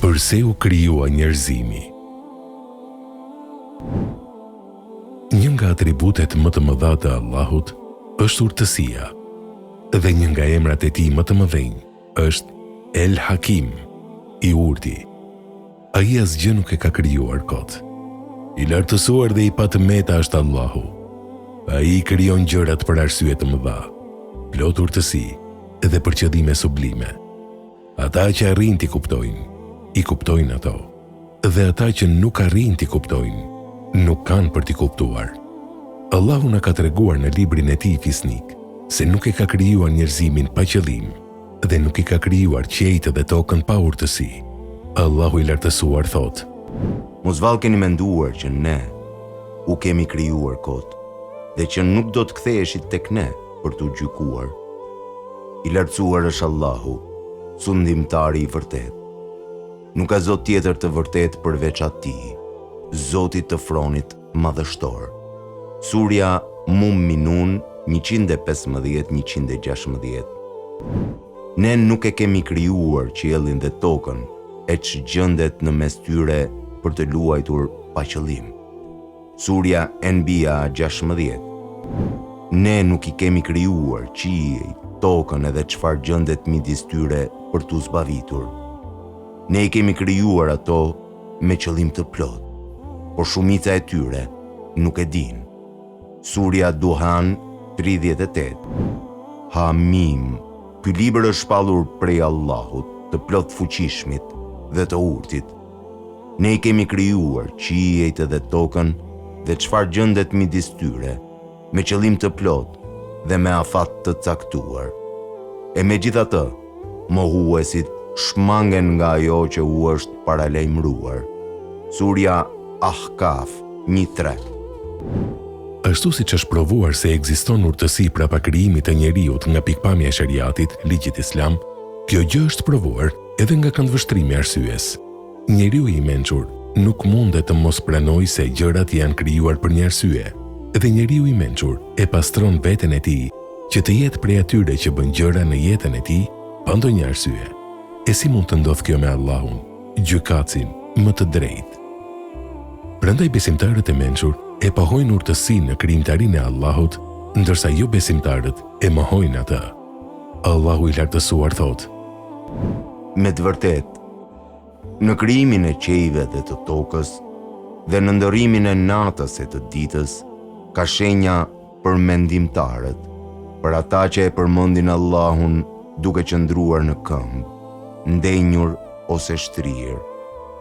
Përse u krijua njerëzimi? Një nga atributet më të mëdha të Allahut është urtësia, dhe një nga emrat e tij më të mëdhenj është El Hakim, i urti. Ai asgjë nuk e ka krijuar kot. I lartësuar dhe i patëmeta është Allahu. Ai krijon gjërat për arsye të mëdha, plot urtësi dhe për qëllime sublime. Ata që arrin t'i kuptojnë, i kuptojnë ato, dhe ata që nuk arrin t'i kuptojnë, nuk kanë për t'i kuptuar. Allahu na ka treguar në librin e tij fisnik se nuk e ka krijuar njerëzimin pa qëllim dhe nuk i ka krijuar qiejtë dhe tokën pa urtësi. Allahu i lartësuar thot: Mos vallë keni menduar që ne u kemi krijuar kot dhe që nuk do të ktheheshit tek ne për t'u gjykuar. I lartësuar është Allahu, sundimtari i vërtet. Nuk ka Zot tjetër të vërtet përveç Atij, Zotit të Fronit Madhështor. Surja Mu'minun 115-116. Ne nuk e kemi krijuar qiellin dhe tokën e ç'gjendet në mes tyre për të luajtur pa qëllim. Surja Enbiya 16. Ne nuk i kemi krijuar qiejt, tokën edhe çfarë gjendet midis tyre për t'u zbavitur. Ne i kemi krijuar ato me qëllim të plot, por shumica e tyre nuk e din. Surja Duhan 38. Hamim, ky libër është shpallur prej Allahut, të plot fuqishmit dhe të urtit. Ne i kemi krijuar qiejt dhe tokën dhe çfarë gjendet midis tyre, me qëllim të plot dhe me afat të caktuar. E megjithatë, mohuesit shmangen nga ajo që u është paralajmëruar. Surja Ahkaf 1:3. Ashtu siç është provuar se ekziston urtësi brapa krijimit të njeriut nga pikpamja e shariatit, ligjit islam, kjo gjë është provuar edhe nga këndvështrimi arsyes. Njeriu i mençur nuk mundet të mos pranojë se gjërat janë krijuar për një arsye, dhe njeriu i mençur e pastron veten e tij që të jetë prej atyre që bën gjëra në jetën e tij pa ndonjë arsye. E si mund të ndodhë kjo me Allahun, gjykatësin më të drejtë? Prandaj besimtarët e mençur e pohojnë urtësinë në krijimtarinë e Allahut, ndërsa jo besimtarët e mohojnë atë. Allahu i lartësuar thot: Me të vërtetë, në krijimin e qiejve dhe të tokës dhe në ndërimin e natës e të ditës, ka shenja për mendimtarët, për ata që e përmendin Allahun duke qëndruar në këmbë, ndenjur ose shtrirë,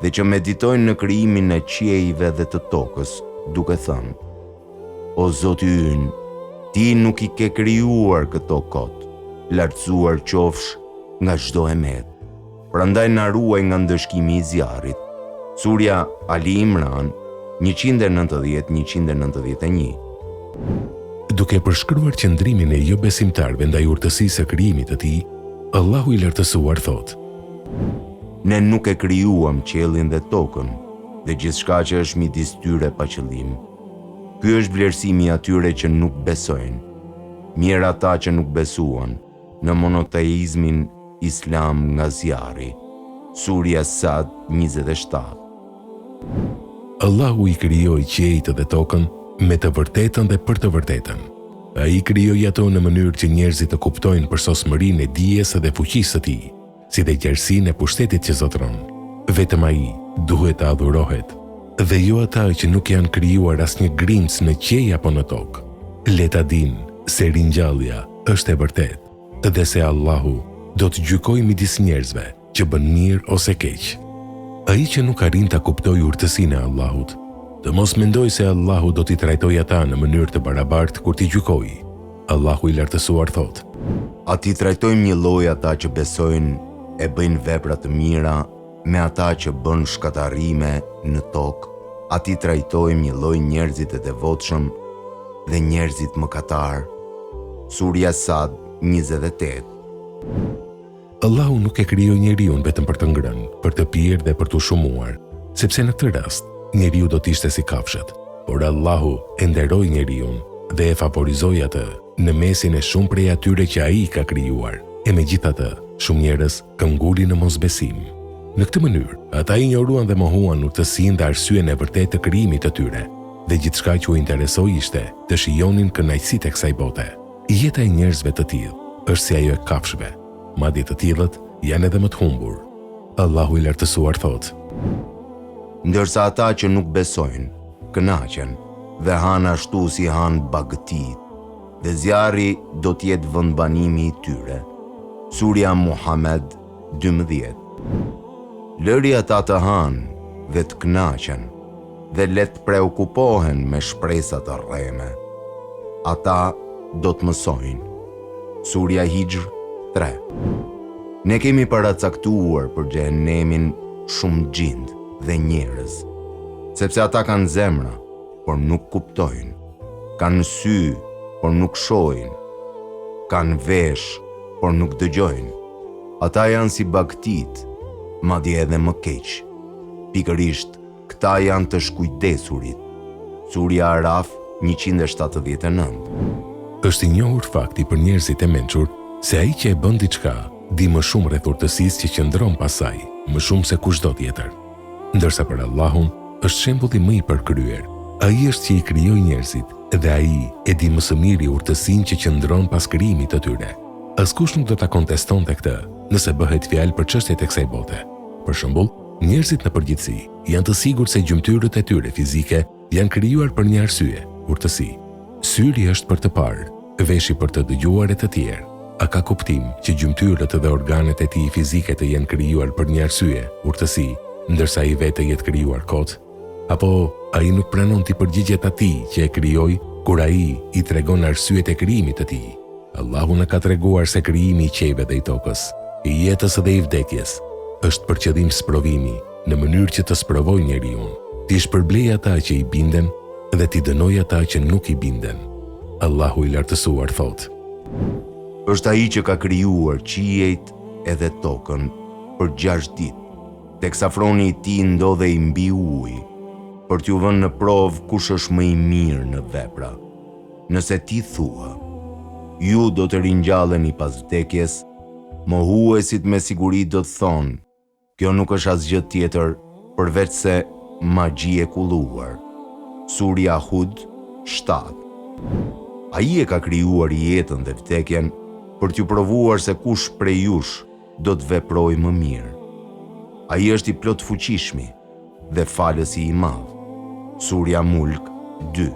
dhe që meditojnë në krijimin e qiejve dhe të tokës, duke thënë: O Zoti ynë, ti nuk i ke krijuar këto kot, lartësuar qofsh nga çdo emet. Prandaj na ruaj nga ndëshkimi i zjarrit. Surja Ali Imran 190-191. Duke përshkruar qëndrimin e jo besimtarëve ndaj urtësisë së krijimit të tij, Allahu i lartësuar thot: Ne nuk e krijuam qiellin dhe tokën dhe gjithçka që është midis tyre pa qëllim. Ky është vlerësimi atyre që nuk besojnë, mirë ata që nuk besuan në monoteizmin islam nga zjarri. Surja Sad 27. Allahu i krijoi qiejt dhe tokën me të vërtetën dhe për të vërtetën. Ai krijoi ato në mënyrë që njerëzit të kuptojnë përsosmërinë e dijes dhe fuqisë së tij, si dhe gjerësinë e pushtetit që zotëron. Vetëm ai duhet të adhurohet, dhe jo ata që nuk janë krijuar asnjë grimc në qiej apo në tokë. Le ta dinë se ringjallja është e vërtetë dhe se Allahu do të gjykojë midis njerëzve që bën mirë ose keq. Ai që nuk arrin ta kuptojë urtësinë e Allahut, të mos mendoj se Allahu do t'i trajtojë ata në mënyrë të barabartë kur t'i gjykojë. Allahu i lartësuar thot: Ati trajtojmë një lloj ata që besojnë e bëjnë vepra të mira me ata që bën shkatarrime në tokë. Ati trajtojmë një lloj njerëzit e devotshëm dhe njerëzit mëkatar. Surja Sad 28. Allahu nuk e krijoi njeriu vetëm për të ngrënë, për të pirë dhe për të shumuar, sepse në këtë rast njeriu do të ishte si kafshët, por Allahu e nderoi njeriu dhe e favorizoi atë në mesin e shumë prej atyre që ai ka krijuar. E megjithatë, shumë njerëz këmbgulin në mosbesim. Në këtë mënyrë, ata injoruan dhe mohuan urtësinë dhe arsyen e vërtetë të krijimit të tyre, dhe gjithçka që u interesoi ishte të shijonin kënaqësitë e kësaj bote. Jeta e njerëzve të tillë është si ajo e kafshëve, madje të tillët janë edhe më të humbur. Allahu i lartësuar thotë: Ndërsa ata që nuk besojnë, kënaqen dhe han ashtu si han bagëtit, dhe zjarri do t'jetë vendbanimi i tyre. Surja Muhammed 12. Lëri ata të hanë dhe të kënaqen, dhe let preokupohen me shpresa të rreme. Ata do të mësojnë. Surja Hijr 3. Ne kemi paracaktuar për xhenemin shumë xhind dhe njerëz, sepse ata kanë zemra, por nuk kuptojnë, kanë sy, por nuk shohin, kanë vesh, por nuk dëgjojnë. Ata janë si bagëtit, madje edhe më keq. Pikërisht, këta janë të shkujdesurit. Surja Araf 179. Është i njohur fakti për njerëzit e mençur se ai që e bën diçka di më shumë rreth urtësisë që qëndron pas saj, më shumë se kushdo tjetër. Ndërsa për Allahun është shembulli më i përkryer. Ai është që i krijoi njerëzit dhe ai e di më së miri urtësinë që qëndron pas krijimit të tyre. Askush nuk do ta kontestonte këtë nëse bëhet fjalë për çështjet e kësaj bote. Për shembull, njerëzit në përgjithësi janë të sigurt se gjymtyrët e tyre fizike janë krijuar për një arsye, urtësi. Syri është për të parë, veshi për të dëgjuar e të tjerë. A ka kuptim që gjymtyrët dhe organet e tij fizike të jenë krijuar për një arsye, urtësi, ndërsa ai vetë jetë krijuar kot? Apo ai nuk pranon të përgjigjet atij që e krijoi kur ai i tregon arsyet e krijimit të tij? Allahu na ka treguar se krijimi i qejve dhe i tokës, i jetës dhe i vdekjes, është për qëllim sprovimi, në mënyrë që të sprovoj njeriu, t'i shpërblej ata që i binden dhe t'i dënoj ata që nuk i binden. Allahu i lartësuar thotë: Është ai që ka krijuar qiejt edhe tokën për 6 ditë, teksa froni i tij ndodhej mbi ujë, për t'ju vënë në provë kush është më i mirë në vepra. Nëse ti thua, ju do të ringjalleni pas vdekjes, mohuesit me siguri do të thonë, kjo nuk është asgjë tjetër përveç se magji e kulluar. Surja Hud 7. Ai e ka krijuar jetën dhe vdekjen për t'ju provuar se kush prej jush do të veprojë më mirë. Ai është i plot fuqishmi dhe falësi i madh. Surja Mulk 2.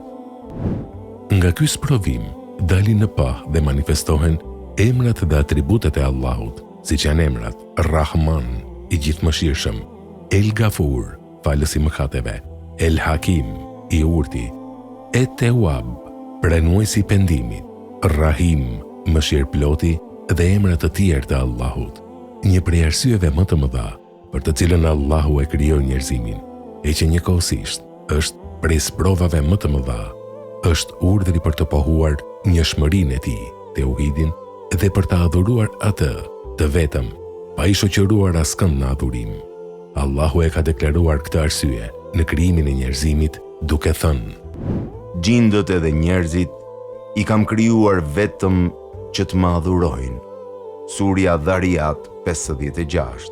Nga ky sprovim dalin në pah dhe manifestohen emrat dhe atributet e Allahut, siç janë emrat Rahman, i gjithëmëshirshëm, El Gafur, falësi mëkateve, El Hakim, i urti, Et Tewab, pranuesi i pendimit, Rahim, mëshirëploti, dhe emrat të tjerë të Allahut. Një prej arsyeve më të mëdha për të cilën Allahu e krijoi njerëzimin, e që njëkohësisht është prej sprovave më të mëdha, është urdhri për të pohuar njëshmërinë e tij, teuhidin, dhe për të adhuruar atë, të vetëm, pa i shoqëruar askënd në adhurim. Allahu e ka deklaruar këtë arsye në krijimin e njerëzimit duke thënë: Gjindët edhe njerëzit i kam krijuar vetëm që të më adhurojnë. Surja Dhariyat 56.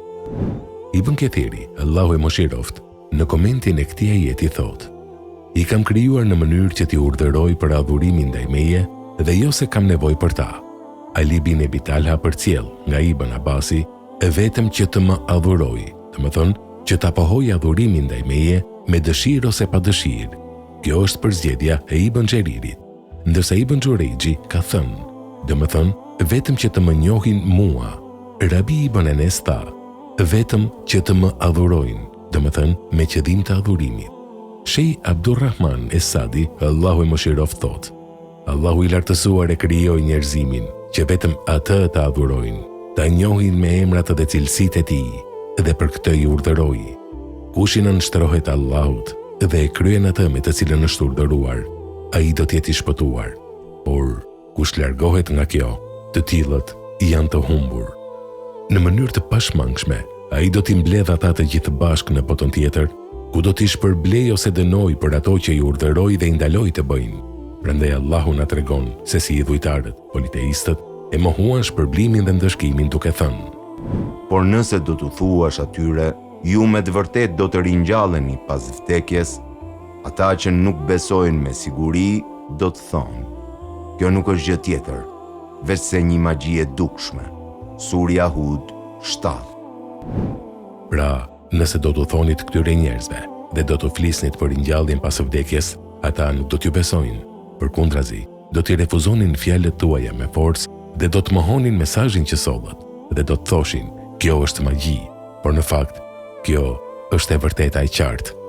Ibn Kathiri, Allahu e mëshiroft, në komentin e këtij ajeti thotë: I kam krijuar në mënyrë që t'i urdhëroj për adhurimin ndaj meje dhe jo se kam nevojë për ta. Ali bin Abi Talha përcjell nga Ibn Abasi vetëm që të më adhuroj, do të thonë që ta pohoj adhurimin ndaj meje me dëshirë ose pa dëshirë. Kjo është përzgjedhja e Ibn Xheririt, ndërsa Ibn Xhurejxhi ka thënë, do të thonë vetëm që të më njohin mua. Rabi Ibn Enes tha, vetëm që të më adhurojnë, do të thonë me qëllim të adhurimit. Shej Abdurrahman Es-Sadi, Allahu e mëshiroft, thotë: Allahu i lartësuar e krijoi njerëzimin që vetëm atë të adhurojnë, ta njohin me emrat dhe cilësitë e tij, dhe për këtë i urdhëroi: Kush i nënshtrohet Allahut dhe e kryen atë me të cilën është urdhëruar, ai do të jetë i shpëtuar. Por kush largohet nga kjo, të tillët janë të humbur. Në mënyrë të pashmangshme, ai do t'i mbledh ata të gjithë bashkë në botën tjetër, ku do t'i shpërblej ose dënoj për ato që i urdhëroi dhe i ndaloi të bëjnë. Prandaj Allahu na tregon se si idhujtarët, politeistët, e mohuan shpërblimin dhe ndëshkimin duke thënë: Por nëse do t'u thuash atyre, ju me të vërtet do të ringjalleni pas vdekjes, ata që nuk besojnë me siguri do të thonë: kjo nuk është gjë tjetër, veçse një magji e dukshme. Surja Hud 7. Pra, nëse do t'u thonit këtyre njerëzve dhe do t'u flisnit për ringjalljen pas vdekjes, ata nuk do t'ju besojnë. Përkundrazi, do t'i refuzonin fjalët tuaja me forcë dhe do të mohonin mesazhin që sollet dhe do të thoshin: kjo është magji, por në fakt kjo është e vërteta e qartë.